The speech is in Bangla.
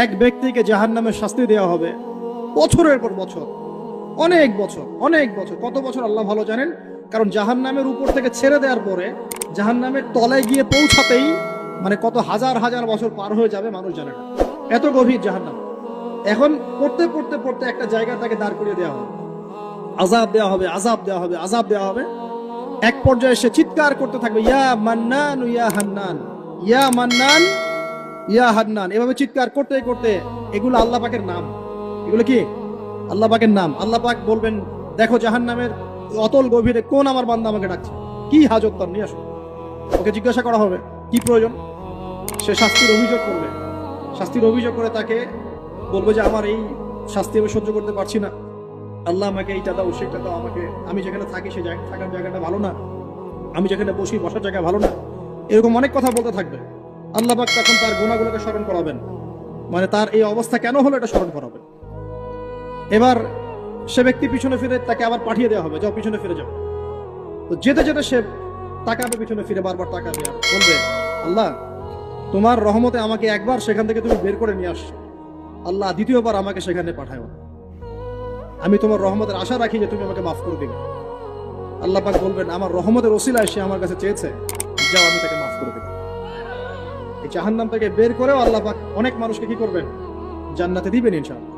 এক ব্যক্তিকে জাহান্নামের শাস্তি দেওয়া হবে বছরের পর বছর, অনেক বছর, অনেক বছর। কত বছর আল্লাহ ভালো জানেন, কারণ জাহান্নামের উপর থেকে ছেড়ে দেওয়ার পরে জাহান্নামের তলায় গিয়ে পৌঁছাতেই মানে কত হাজার হাজার বছর পার হয়ে যাবে মানুষ জানে না, এত গভীর জাহান্নাম। এখন পড়তে পড়তে পড়তে একটা জায়গা তাকে দাঁড় করিয়ে দেওয়া হবে, আযাব দেওয়া হবে, আযাব দেওয়া হবে, আযাব দেওয়া হবে। এক পর্যায়ে সে চিৎকার করতে থাকবে, ইয়া মান্নান ইয়া হান্নান, ইয়া মান্নান ইয়া হান্নান, এভাবে চিৎকার করতে করতে। এগুলো আল্লাহ পাকের নাম। এগুলো কি আল্লাহ পাকের নাম। আল্লাহ পাক বলবেন, দেখো জাহান্নামের অতল গভীরে কোন আমার বান্দা আমাকে ডাকছে, কি হাজত তার, নিয়ে আসো। ওকে জিজ্ঞাসা করা হবে কি প্রয়োজন, সে শাস্তির অভিযোগ করবে। শাস্তির অভিযোগ করে তাকে বলবে যে আমার এই শাস্তি আমি সহ্য করতে পারছি না, আল্লাহ আমাকে এইটা দাও, সেটা দাও আমাকে, আমি যেখানে থাকি সে থাকার জায়গাটা ভালো না, আমি যেখানে বসি বসার জায়গা ভালো না, এরকম অনেক কথা বলতে থাকবে। আল্লাহ পাক তখন তার গুনাহগুলোকে স্মরণ করাবেন, মানে তার এই অবস্থা কেন হলো এটা স্মরণ করাবেন। এবার সে ব্যক্তি পিছনে ফিরে তাকে আবার পাঠিয়ে দেওয়া হবে, যাও পিছনে ফিরে যাও। তো যেতে যেতে সে তাকাবে পিছনে ফিরে, বারবার তাকাবে আর বলবে, আল্লাহ তোমার রহমতে আমাকে একবার সেখান থেকে তুমি বের করে নিয়ে আসছো, আল্লাহ দ্বিতীয়বার আমাকে সেখানে পাঠাও না, আমি তোমার রহমতের আশা রাখি যে তুমি আমাকে মাফ করে দিবে। আল্লাহ পাক বলবেন, আমার রহমতের ওসিলায় সে আমার কাছে চেয়েছে, যাও আমি তাকে মাফ করে দেব। এই জাহান্নাম থেকে বের করেও আল্লাহ পাক অনেক মানুষকে কি করবেন, জান্নাতে দিবেন ইনশাআল্লাহ।